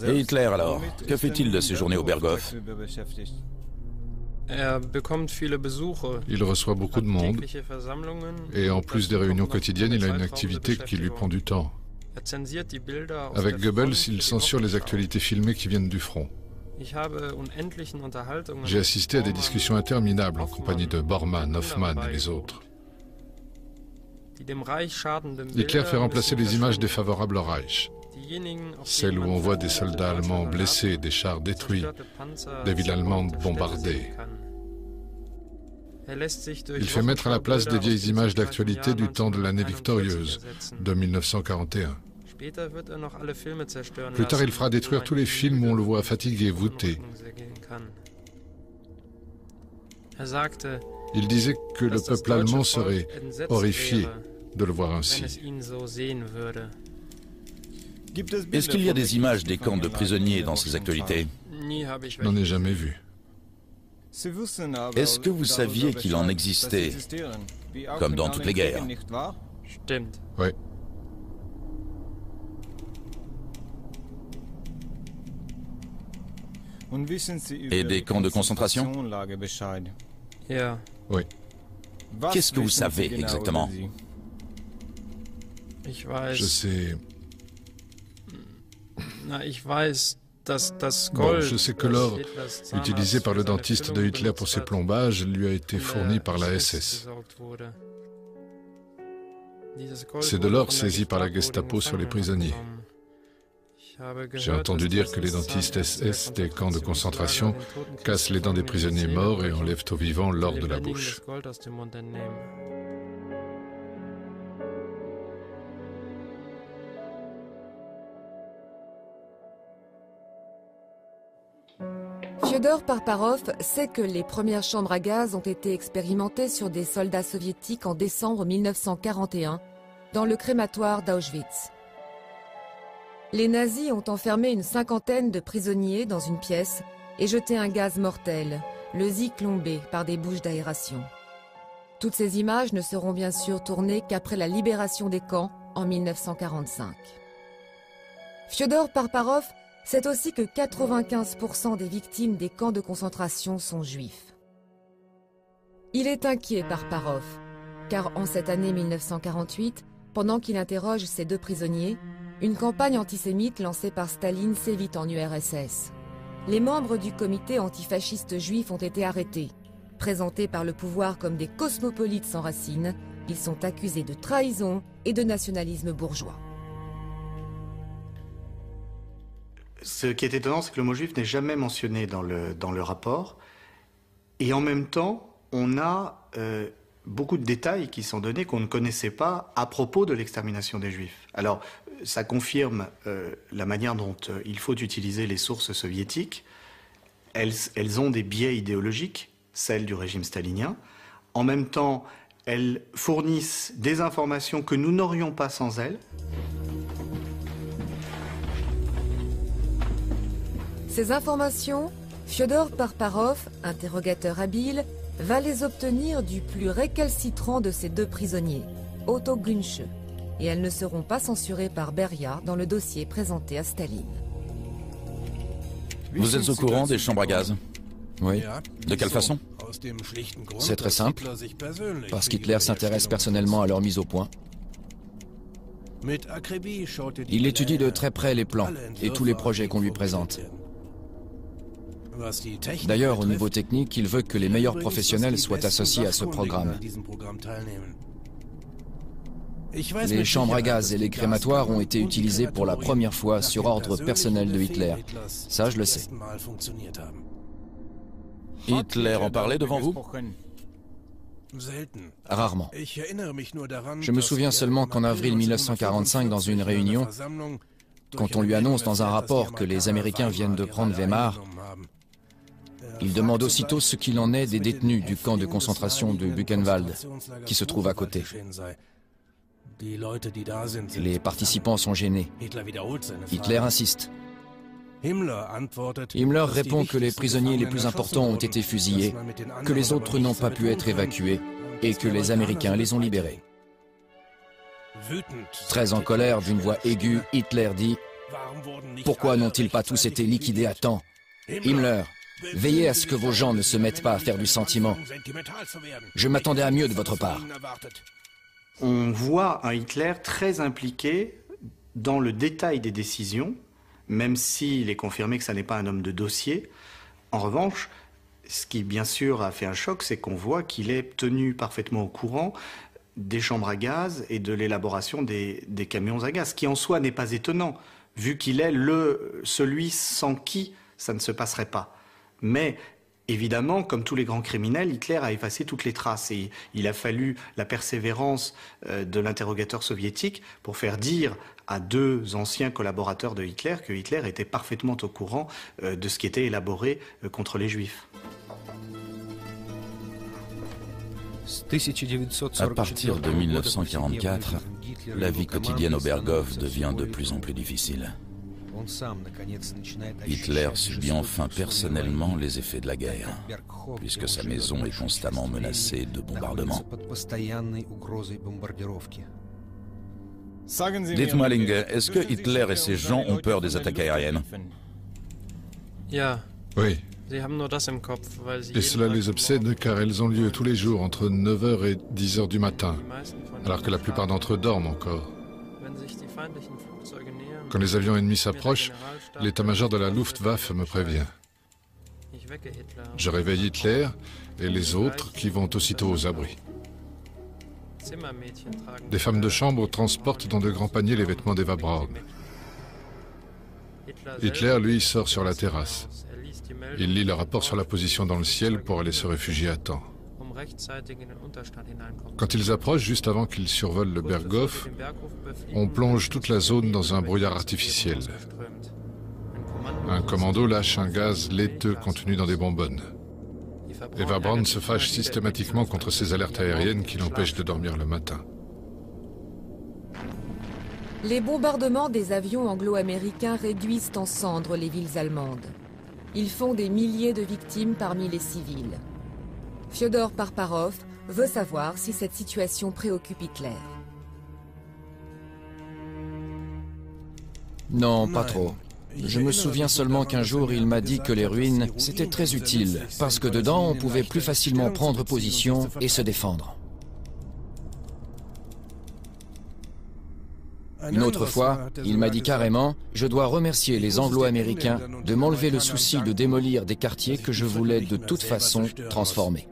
Et Hitler alors? Que fait-il de ses journées au Berghof? Il reçoit beaucoup de monde et en plus des réunions quotidiennes, il a une activité qui lui prend du temps. Avec Goebbels, il censure les actualités filmées qui viennent du front. J'ai assisté à des discussions interminables en compagnie de Bormann, Hoffmann et les autres. Hitler fait remplacer les images défavorables au Reich. Celles où on voit des soldats allemands blessés, des chars détruits, des villes allemandes bombardées. Il fait mettre à la place des vieilles images d'actualité du temps de l'année victorieuse, de 1941. Plus tard, il fera détruire tous les films où on le voit fatigué, voûté. Il disait que le peuple allemand serait horrifié de le voir ainsi. Est-ce qu'il y a des images des camps de prisonniers dans ces actualités? Je n'en ai jamais vu. Est-ce que vous saviez qu'il en existait, comme dans toutes les guerres? Oui. Et des camps de concentration? Oui. Qu'est-ce que vous savez exactement? Je sais... Bon, je sais que l'or utilisé par le dentiste de Hitler pour ses plombages lui a été fourni par la SS. C'est de l'or saisi par la Gestapo sur les prisonniers. J'ai entendu dire que les dentistes SS des camps de concentration cassent les dents des prisonniers morts et enlèvent aux vivants l'or de la bouche. Fyodor Parparov sait que les premières chambres à gaz ont été expérimentées sur des soldats soviétiques en décembre 1941 dans le crématoire d'Auschwitz. Les nazis ont enfermé une cinquantaine de prisonniers dans une pièce et jeté un gaz mortel, le Zyklon B, par des bouches d'aération. Toutes ces images ne seront bien sûr tournées qu'après la libération des camps en 1945. Fyodor Parparov sait aussi que 95% des victimes des camps de concentration sont juifs. Il est inquiet Parparov, car en cette année 1948, pendant qu'il interroge ces deux prisonniers, une campagne antisémite lancée par Staline sévit en URSS. Les membres du comité antifasciste juif ont été arrêtés. Présentés par le pouvoir comme des cosmopolites sans racines, ils sont accusés de trahison et de nationalisme bourgeois. Ce qui est étonnant, c'est que le mot juif n'est jamais mentionné dans le rapport. Et en même temps, on a beaucoup de détails qui sont donnés qu'on ne connaissait pas à propos de l'extermination des juifs. Alors, ça confirme la manière dont il faut utiliser les sources soviétiques. Elles ont des biais idéologiques, celles du régime stalinien. En même temps, elles fournissent des informations que nous n'aurions pas sans elles. Ces informations, Fyodor Parparov, interrogateur habile, va les obtenir du plus récalcitrant de ces deux prisonniers, Otto Günsche, et elles ne seront pas censurées par Beria dans le dossier présenté à Staline. Vous êtes au courant des chambres à gaz? Oui. De quelle façon? C'est très simple, parce qu'Hitler s'intéresse personnellement à leur mise au point. Il étudie de très près les plans et tous les projets qu'on lui présente. D'ailleurs, au niveau technique, il veut que les meilleurs professionnels soient associés à ce programme. Les chambres à gaz et les crématoires ont été utilisés pour la première fois sur ordre personnel de Hitler. Ça, je le sais. Hitler en parlait devant vous? Rarement. Je me souviens seulement qu'en avril 1945, dans une réunion, quand on lui annonce dans un rapport que les Américains viennent de prendre Weimar, il demande aussitôt ce qu'il en est des détenus du camp de concentration de Buchenwald, qui se trouve à côté. Les participants sont gênés. Hitler insiste. Himmler répond que les prisonniers les plus importants ont été fusillés, que les autres n'ont pas pu être évacués et que les Américains les ont libérés. Très en colère, d'une voix aiguë, Hitler dit « Pourquoi n'ont-ils pas tous été liquidés à temps? Himmler, veillez à ce que vos gens ne se mettent pas à faire du sentiment. Je m'attendais à mieux de votre part. » On voit un Hitler très impliqué dans le détail des décisions, même s'il est confirmé que ça n'est pas un homme de dossier. En revanche, ce qui bien sûr a fait un choc, c'est qu'on voit qu'il est tenu parfaitement au courant des chambres à gaz et de l'élaboration des camions à gaz, ce qui en soi n'est pas étonnant, vu qu'il est celui sans qui ça ne se passerait pas. Mais évidemment, comme tous les grands criminels, Hitler a effacé toutes les traces et il a fallu la persévérance de l'interrogateur soviétique pour faire dire à deux anciens collaborateurs de Hitler que Hitler était parfaitement au courant de ce qui était élaboré contre les Juifs. À partir de 1944, la vie quotidienne au Berghof devient de plus en plus difficile. Hitler subit enfin personnellement les effets de la guerre, puisque sa maison est constamment menacée de bombardements. Dites-moi, Linge, est-ce que Hitler et ses gens ont peur des attaques aériennes? Oui. Et cela les obsède car elles ont lieu tous les jours entre 9h et 10h du matin, alors que la plupart d'entre eux dorment encore. Quand les avions ennemis s'approchent, l'état-major de la Luftwaffe me prévient. Je réveille Hitler et les autres qui vont aussitôt aux abris. Des femmes de chambre transportent dans de grands paniers les vêtements d'Eva Braun. Hitler, lui, sort sur la terrasse. Il lit le rapport sur la position dans le ciel pour aller se réfugier à temps. Quand ils approchent, juste avant qu'ils survolent le Berghof, on plonge toute la zone dans un brouillard artificiel. Un commando lâche un gaz laiteux contenu dans des bonbonnes. Eva Braun se fâche systématiquement contre ces alertes aériennes qui l'empêchent de dormir le matin. Les bombardements des avions anglo-américains réduisent en cendres les villes allemandes. Ils font des milliers de victimes parmi les civils. Fyodor Parparov veut savoir si cette situation préoccupe Hitler. Non, pas trop. Je me souviens seulement qu'un jour, il m'a dit que les ruines, c'était très utile, parce que dedans, on pouvait plus facilement prendre position et se défendre. Une autre fois, il m'a dit carrément « Je dois remercier les Anglo-Américains de m'enlever le souci de démolir des quartiers que je voulais de toute façon transformer. »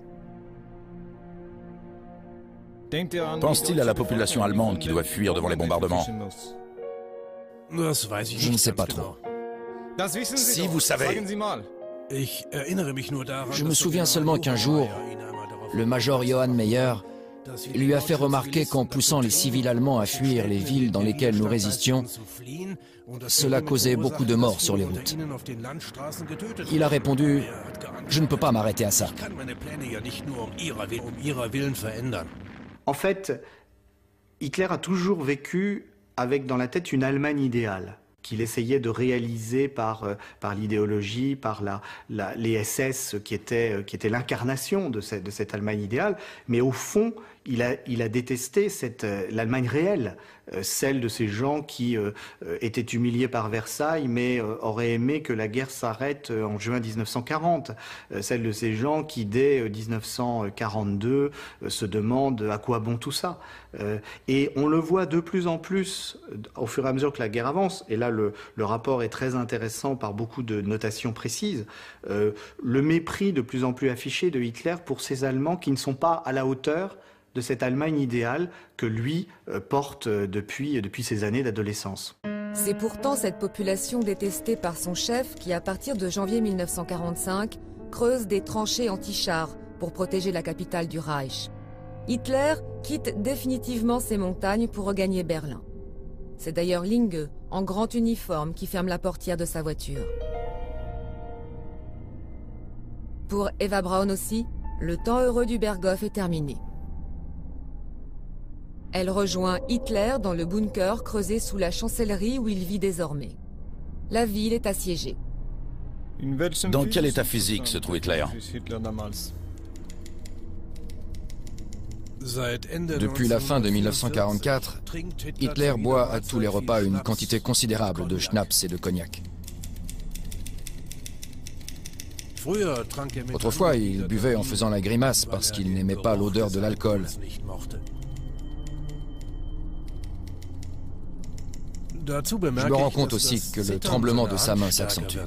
Pense-t-il à la population allemande qui doit fuir devant les bombardements? Je ne sais pas trop. Si vous savez. Je me souviens seulement qu'un jour, le major Johann Meyer lui a fait remarquer qu'en poussant les civils allemands à fuir les villes dans lesquelles nous résistions, cela causait beaucoup de morts sur les routes. Il a répondu « Je ne peux pas m'arrêter à ça ». En fait, Hitler a toujours vécu avec dans la tête une Allemagne idéale, qu'il essayait de réaliser par l'idéologie, par les SS qui étaient l'incarnation de cette Allemagne idéale. Mais au fond, il a détesté l'Allemagne réelle, celle de ces gens qui étaient humiliés par Versailles, mais auraient aimé que la guerre s'arrête en juin 1940, celle de ces gens qui, dès 1942, se demandent à quoi bon tout ça. Et on le voit de plus en plus au fur et à mesure que la guerre avance, et là le rapport est très intéressant par beaucoup de notations précises, le mépris de plus en plus affiché de Hitler pour ces Allemands qui ne sont pas à la hauteur de cette Allemagne idéale que lui porte depuis ses années d'adolescence. C'est pourtant cette population détestée par son chef qui, à partir de janvier 1945, creuse des tranchées anti-chars pour protéger la capitale du Reich. Hitler quitte définitivement ces montagnes pour regagner Berlin. C'est d'ailleurs Linge, en grand uniforme, qui ferme la portière de sa voiture. Pour Eva Braun aussi, le temps heureux du Berghof est terminé. Elle rejoint Hitler dans le bunker creusé sous la chancellerie où il vit désormais. La ville est assiégée. Dans quel état physique se trouve Hitler? Depuis la fin de 1944, Hitler boit à tous les repas une quantité considérable de schnapps et de cognac. Autrefois, il buvait en faisant la grimace parce qu'il n'aimait pas l'odeur de l'alcool. Je me rends compte aussi que le tremblement de sa main s'accentue.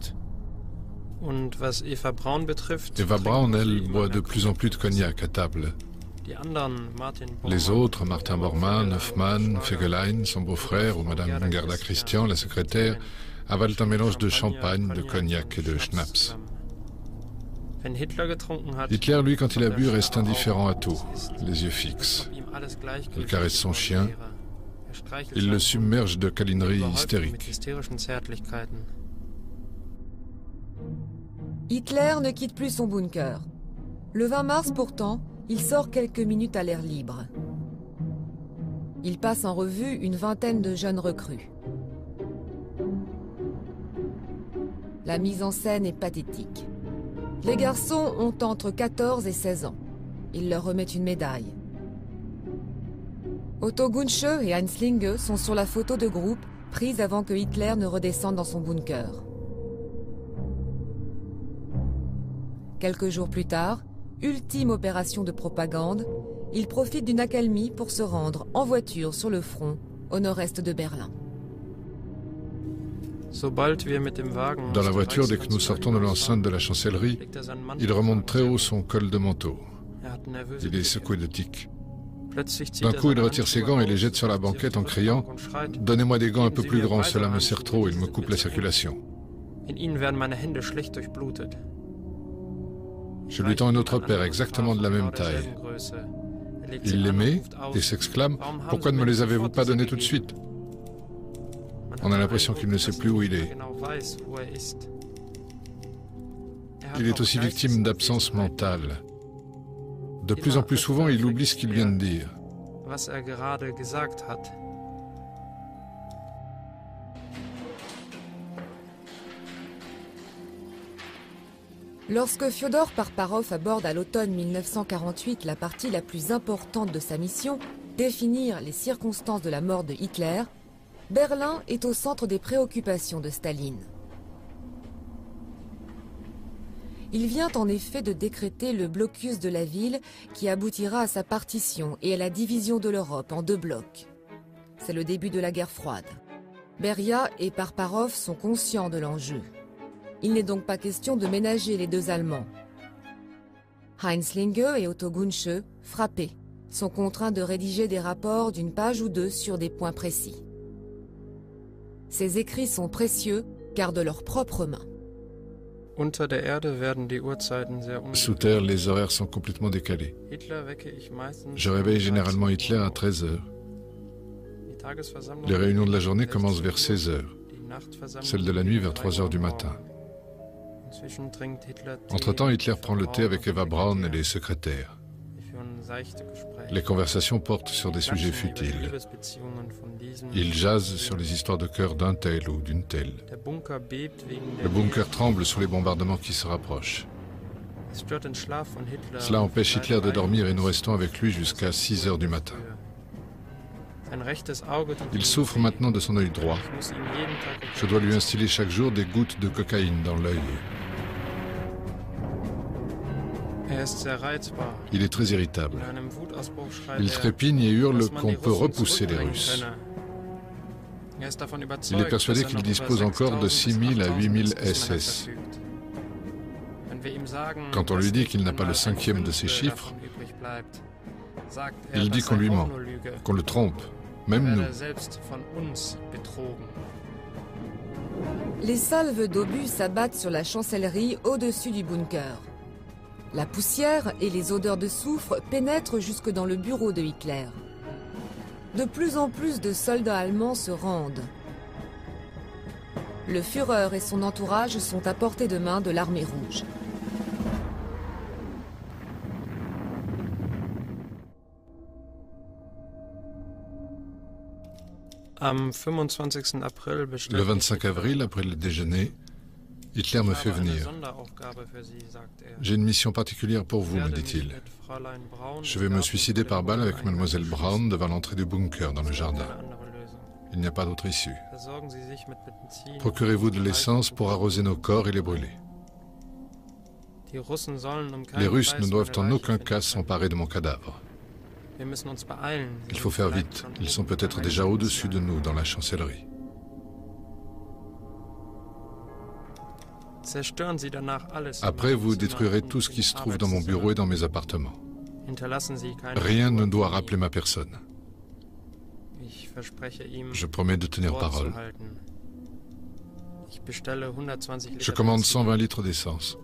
Eva Braun, elle, boit de plus en plus de cognac à table. Les autres, Martin Bormann, Hoffmann, Fegelein, son beau-frère, ou Madame Gerda Christian, la secrétaire, avalent un mélange de champagne, de cognac et de schnapps. Hitler, lui, quand il a bu, reste indifférent à tout, les yeux fixes. Il caresse son chien. Il le submerge de câlineries hystériques. Hitler ne quitte plus son bunker. Le 20 mars pourtant, il sort quelques minutes à l'air libre. Il passe en revue une vingtaine de jeunes recrues. La mise en scène est pathétique. Les garçons ont entre 14 et 16 ans. Il leur remet une médaille. Otto Gunsche et Heinz Linge sont sur la photo de groupe prise avant que Hitler ne redescende dans son bunker. Quelques jours plus tard, ultime opération de propagande, il profite d'une accalmie pour se rendre en voiture sur le front, au nord-est de Berlin. Dans la voiture, dès que nous sortons de l'enceinte de la chancellerie, il remonte très haut son col de manteau. Il est secoué de tics. D'un coup, il retire ses gants et les jette sur la banquette en criant « Donnez-moi des gants un peu plus grands, cela me serre trop, il me coupe la circulation. » Je lui tends un autre paire exactement de la même taille. Il les met et s'exclame « Pourquoi ne me les avez-vous pas donnés tout de suite ?» On a l'impression qu'il ne sait plus où il est. Il est aussi victime d'absence mentale. De plus en plus souvent, il oublie ce qu'il vient de dire. Lorsque Fyodor Parparov aborde à l'automne 1948 la partie la plus importante de sa mission, définir les circonstances de la mort de Hitler, Berlin est au centre des préoccupations de Staline. Il vient en effet de décréter le blocus de la ville qui aboutira à sa partition et à la division de l'Europe en deux blocs. C'est le début de la guerre froide. Beria et Parparov sont conscients de l'enjeu. Il n'est donc pas question de ménager les deux Allemands. Heinz Linge et Otto Gunsche, frappés, sont contraints de rédiger des rapports d'une page ou deux sur des points précis. Ces écrits sont précieux car de leurs propres mains. Sous terre, les horaires sont complètement décalés. Je réveille généralement Hitler à 13 h. Les réunions de la journée commencent vers 16 h, celles de la nuit vers 3 h du matin. Entre-temps, Hitler prend le thé avec Eva Braun et les secrétaires. Les conversations portent sur des sujets futiles. Ils jasent sur les histoires de cœur d'un tel ou d'une telle. Le bunker tremble sous les bombardements qui se rapprochent. Cela empêche Hitler de dormir et nous restons avec lui jusqu'à 6 heures du matin. Il souffre maintenant de son œil droit. Je dois lui instiller chaque jour des gouttes de cocaïne dans l'œil. Il est très irritable. Il trépigne et hurle qu'on peut repousser les Russes. Il est persuadé qu'il dispose encore de 6000 à 8000 SS. Quand on lui dit qu'il n'a pas le 5e de ces chiffres, il dit qu'on lui ment, qu'on le trompe, même nous. Les salves d'obus s'abattent sur la chancellerie au-dessus du bunker. La poussière et les odeurs de soufre pénètrent jusque dans le bureau de Hitler. De plus en plus de soldats allemands se rendent. Le Führer et son entourage sont à portée de main de l'armée rouge. Le 25 avril, après le déjeuner, Hitler me fait venir. « J'ai une mission particulière pour vous, me dit-il. Je vais me suicider par balle avec Mademoiselle Braun devant l'entrée du bunker dans le jardin. Il n'y a pas d'autre issue. Procurez-vous de l'essence pour arroser nos corps et les brûler. Les Russes ne doivent en aucun cas s'emparer de mon cadavre. Il faut faire vite. Ils sont peut-être déjà au-dessus de nous dans la chancellerie. » Après, vous détruirez tout ce qui se trouve dans mon bureau et dans mes appartements. Rien ne doit rappeler ma personne. Je promets de tenir parole. Je commande 120 litres d'essence.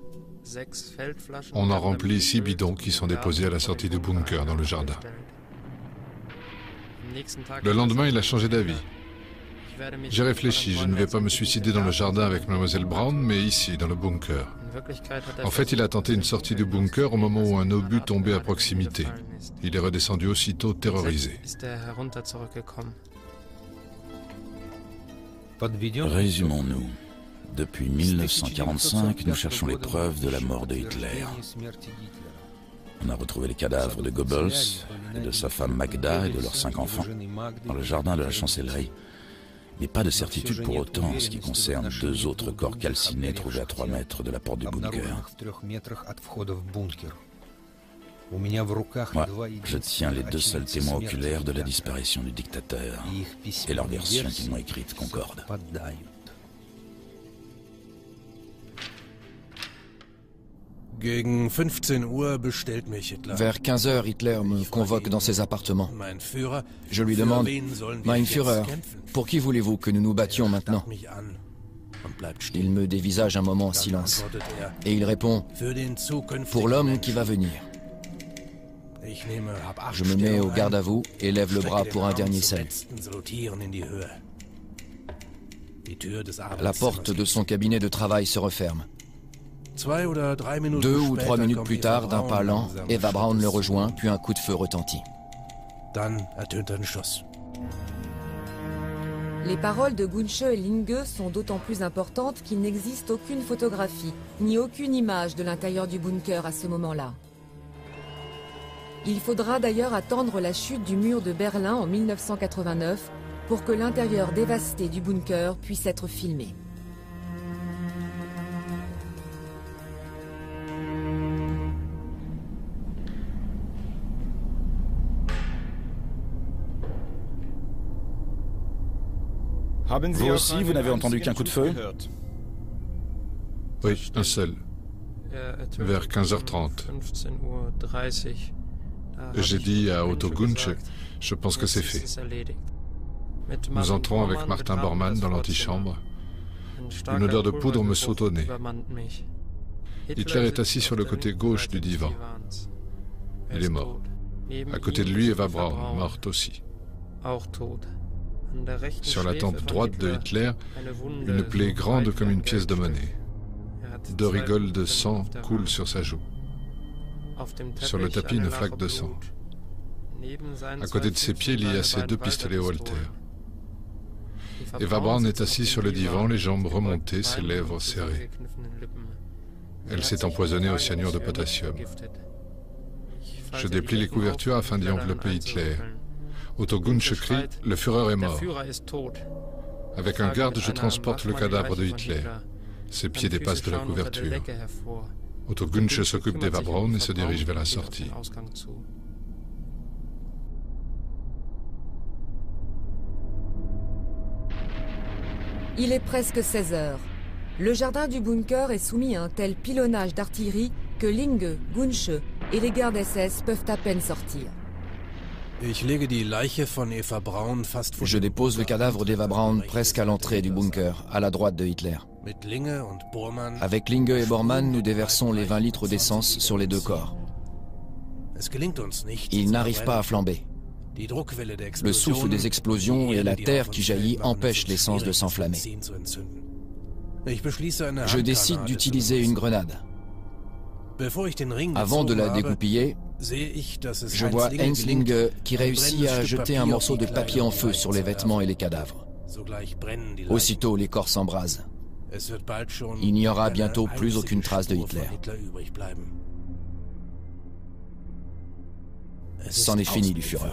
On en remplit 6 bidons qui sont déposés à la sortie du bunker dans le jardin. Le lendemain, il a changé d'avis. J'ai réfléchi, je ne vais pas me suicider dans le jardin avec Mademoiselle Braun, mais ici, dans le bunker. En fait, il a tenté une sortie du bunker au moment où un obus tombait à proximité. Il est redescendu aussitôt terrorisé. Résumons-nous. Depuis 1945, nous cherchons les preuves de la mort de Hitler. On a retrouvé les cadavres de Goebbels et de sa femme Magda et de leurs 5 enfants dans le jardin de la chancellerie. Mais pas de certitude pour autant en ce qui concerne 2 autres corps calcinés trouvés à 3 mètres de la porte du bunker. Moi, je tiens les 2 seuls témoins oculaires de la disparition du dictateur et leur version qu'ils m'ont écrite concorde. Vers 15 heures, Hitler me convoque dans ses appartements. Je lui demande « Mein Führer, pour qui voulez-vous que nous nous battions maintenant ?» Il me dévisage un moment en silence. Et il répond « Pour l'homme qui va venir ». Je me mets au garde à vous et lève le bras pour un dernier salut. La porte de son cabinet de travail se referme. 2 ou 3 minutes plus tard, d'un pas lent, Eva Braun le rejoint, puis un coup de feu retentit. Les paroles de Gunsche et Linge sont d'autant plus importantes qu'il n'existe aucune photographie, ni aucune image de l'intérieur du bunker à ce moment-là. Il faudra d'ailleurs attendre la chute du mur de Berlin en 1989 pour que l'intérieur dévasté du bunker puisse être filmé. Vous aussi, vous n'avez entendu qu'un coup de feu? Oui, un seul. Vers 15h30. J'ai dit à Otto Gunsche, je pense que c'est fait. Nous entrons avec Martin Bormann dans l'antichambre. Une odeur de poudre me saute au nez. Hitler est assis sur le côté gauche du divan. Il est mort. À côté de lui, Eva Braun, morte aussi. Sur la tempe droite de Hitler, une plaie grande comme une pièce de monnaie. 2 rigoles de sang coulent sur sa joue. Sur le tapis, une flaque de sang. À côté de ses pieds, il y a ses 2 pistolets Walter. Eva Braun est assise sur le divan, les jambes remontées, ses lèvres serrées. Elle s'est empoisonnée au cyanure de potassium. Je déplie les couvertures afin d'y envelopper Hitler. Otto Gunsch crie « Le Führer est mort ». Avec un garde, je transporte le cadavre de Hitler. Ses pieds dépassent de la couverture. Otto Gunsch s'occupe d'Eva Braun et se dirige vers la sortie. Il est presque 16 heures. Le jardin du bunker est soumis à un tel pilonnage d'artillerie que Linge, Gunsch et les gardes SS peuvent à peine sortir. Je dépose le cadavre d'Eva Braun presque à l'entrée du bunker, à la droite de Hitler. Avec Linge et Bormann, nous déversons les 20 litres d'essence sur les deux corps. Ils n'arrivent pas à flamber. Le souffle des explosions et la terre qui jaillit empêchent l'essence de s'enflammer. Je décide d'utiliser une grenade. Avant de la dégoupiller, je vois Heinz Linge qui réussit à jeter un morceau de papier en feu sur les vêtements et les cadavres. Aussitôt, les corps s'embrasent. Il n'y aura bientôt plus aucune trace de Hitler. C'en est fini du Führer.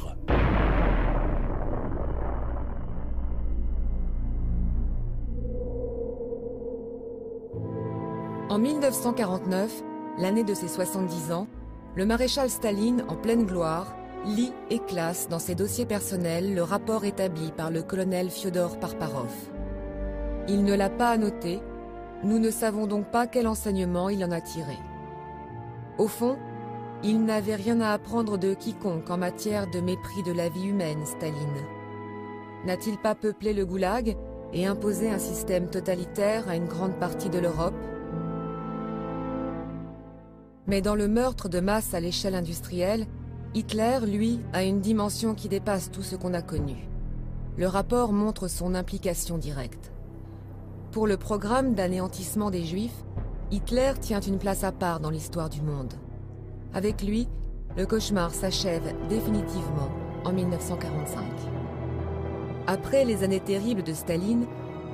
En 1949, l'année de ses 70 ans, le maréchal Staline, en pleine gloire, lit et classe dans ses dossiers personnels le rapport établi par le colonel Fyodor Parparov. Il ne l'a pas annoté, nous ne savons donc pas quel enseignement il en a tiré. Au fond, il n'avait rien à apprendre de quiconque en matière de mépris de la vie humaine, Staline. N'a-t-il pas peuplé le goulag et imposé un système totalitaire à une grande partie de l'Europe ? Mais dans le meurtre de masse à l'échelle industrielle, Hitler, lui, a une dimension qui dépasse tout ce qu'on a connu. Le rapport montre son implication directe. Pour le programme d'anéantissement des Juifs, Hitler tient une place à part dans l'histoire du monde. Avec lui, le cauchemar s'achève définitivement en 1945. Après les années terribles de Staline,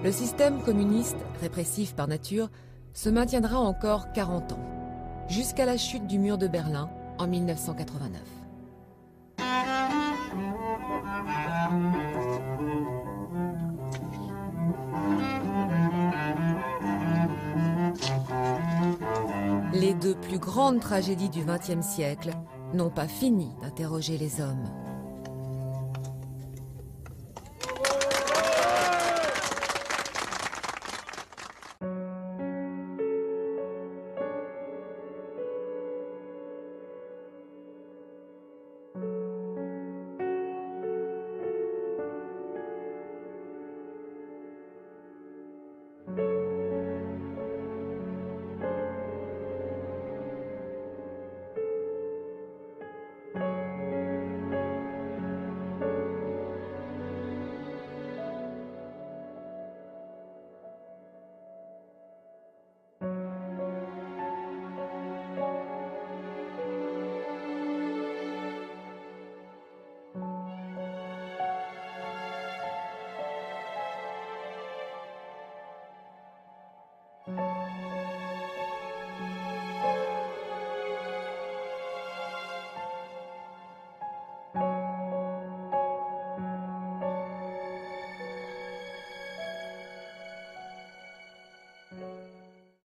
le système communiste, répressif par nature, se maintiendra encore 40 ans, jusqu'à la chute du mur de Berlin en 1989. Les deux plus grandes tragédies du XXe siècle n'ont pas fini d'interroger les hommes.